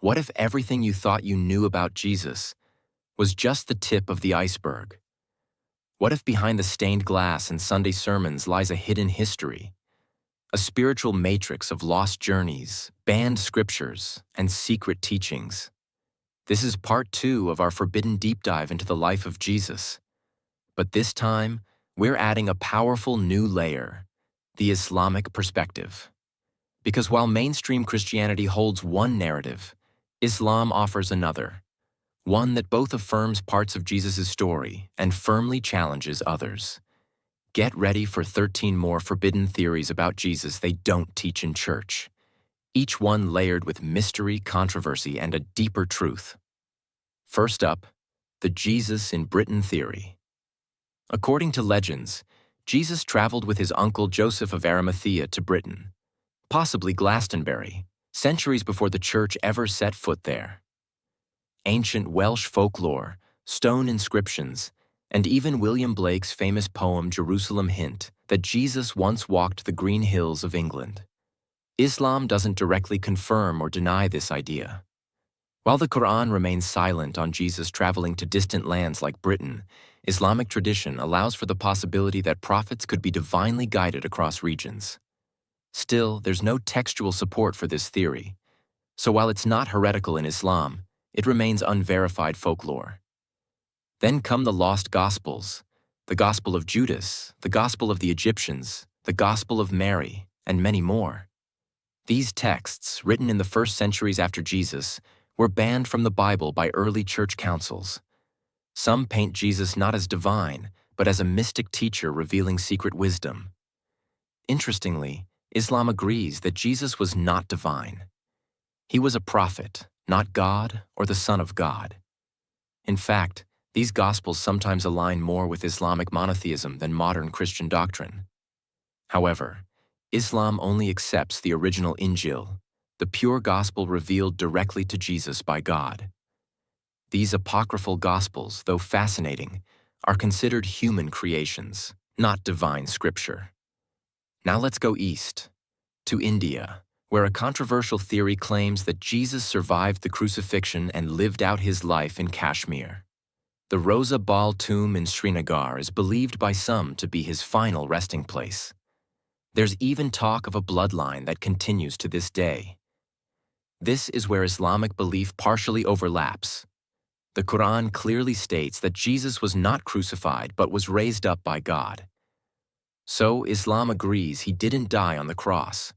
What if everything you thought you knew about Jesus was just the tip of the iceberg? What if behind the stained glass in Sunday sermons lies a hidden history, a spiritual matrix of lost journeys, banned scriptures, and secret teachings? This is part 2 of our forbidden deep dive into the life of Jesus. But this time, we're adding a powerful new layer, the Islamic perspective. Because while mainstream Christianity holds one narrative, Islam offers another, one that both affirms parts of Jesus' story and firmly challenges others. Get ready for 13 more forbidden theories about Jesus they don't teach in church, each one layered with mystery, controversy, and a deeper truth. First up, the Jesus in Britain theory. According to legends, Jesus traveled with his uncle Joseph of Arimathea to Britain, possibly Glastonbury, centuries before the church ever set foot there. Ancient Welsh folklore, stone inscriptions, and even William Blake's famous poem Jerusalem hint that Jesus once walked the green hills of England. Islam doesn't directly confirm or deny this idea. While the Quran remains silent on Jesus traveling to distant lands like Britain, Islamic tradition allows for the possibility that prophets could be divinely guided across regions. Still, there's no textual support for this theory, so while it's not heretical in Islam, it remains unverified folklore. Then come the lost Gospels, the Gospel of Judas, the Gospel of the Egyptians, the Gospel of Mary, and many more. These texts, written in the first centuries after Jesus, were banned from the Bible by early church councils. Some paint Jesus not as divine, but as a mystic teacher revealing secret wisdom. Interestingly, Islam agrees that Jesus was not divine. He was a prophet, not God or the Son of God. In fact, these Gospels sometimes align more with Islamic monotheism than modern Christian doctrine. However, Islam only accepts the original Injil, the pure gospel revealed directly to Jesus by God. These apocryphal Gospels, though fascinating, are considered human creations, not divine scripture. Now let's go east, to India, where a controversial theory claims that Jesus survived the crucifixion and lived out his life in Kashmir. The Rosa Bal tomb in Srinagar is believed by some to be his final resting place. There's even talk of a bloodline that continues to this day. This is where Islamic belief partially overlaps. The Quran clearly states that Jesus was not crucified but was raised up by God. So Islam agrees he didn't die on the cross.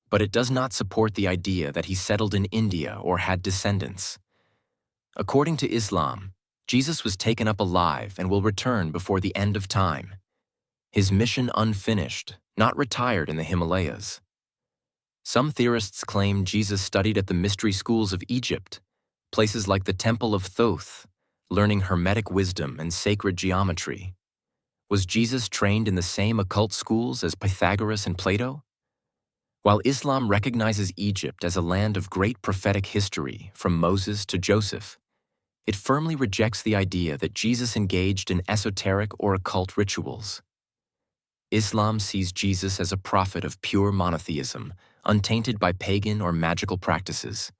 But it does not support the idea that he settled in India or had descendants. According to Islam, Jesus was taken up alive and will return before the end of time. His mission unfinished, not retired in the Himalayas. Some theorists claim Jesus studied at the mystery schools of Egypt, places like the Temple of Thoth, learning Hermetic wisdom and sacred geometry. Was Jesus trained in the same occult schools as Pythagoras and Plato? While Islam recognizes Egypt as a land of great prophetic history, from Moses to Joseph, it firmly rejects the idea that Jesus engaged in esoteric or occult rituals. Islam sees Jesus as a prophet of pure monotheism, untainted by pagan or magical practices.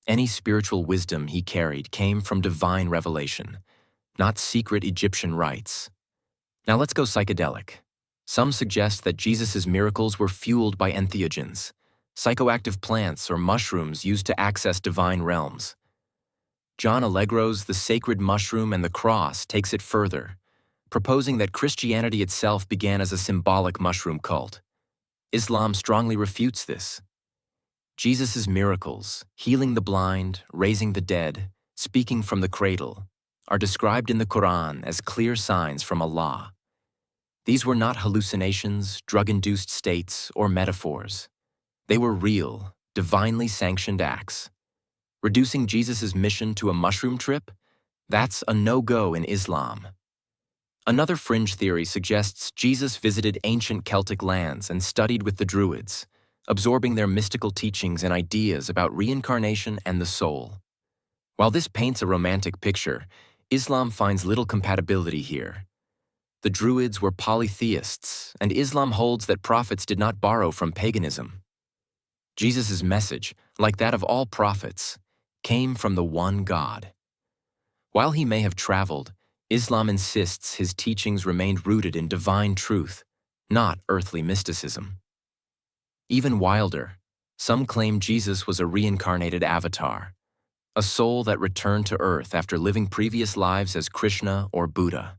Any spiritual wisdom he carried came from divine revelation, not secret Egyptian rites. Now let's go psychedelic. Some suggest that Jesus' miracles were fueled by entheogens, psychoactive plants or mushrooms used to access divine realms. John Allegro's The Sacred Mushroom and the Cross takes it further, proposing that Christianity itself began as a symbolic mushroom cult. Islam strongly refutes this. Jesus' miracles, healing the blind, raising the dead, speaking from the cradle, are described in the Quran as clear signs from Allah. These were not hallucinations, drug-induced states, or metaphors. They were real, divinely sanctioned acts. Reducing Jesus' mission to a mushroom trip? That's a no-go in Islam. Another fringe theory suggests Jesus visited ancient Celtic lands and studied with the Druids, absorbing their mystical teachings and ideas about reincarnation and the soul. While this paints a romantic picture, Islam finds little compatibility here. The Druids were polytheists, and Islam holds that prophets did not borrow from paganism. Jesus' message, like that of all prophets, came from the one God. While he may have traveled, Islam insists his teachings remained rooted in divine truth, not earthly mysticism. Even wilder, some claim Jesus was a reincarnated avatar, a soul that returned to Earth after living previous lives as Krishna or Buddha.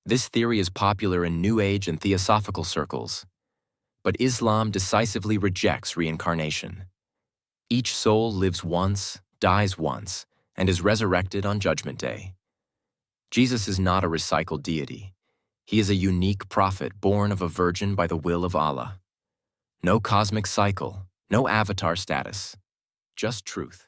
This theory is popular in New Age and theosophical circles, but Islam decisively rejects reincarnation. Each soul lives once, dies once, and is resurrected on Judgment Day. Jesus is not a recycled deity. He is a unique prophet born of a virgin by the will of Allah. No cosmic cycle, no avatar status, just truth.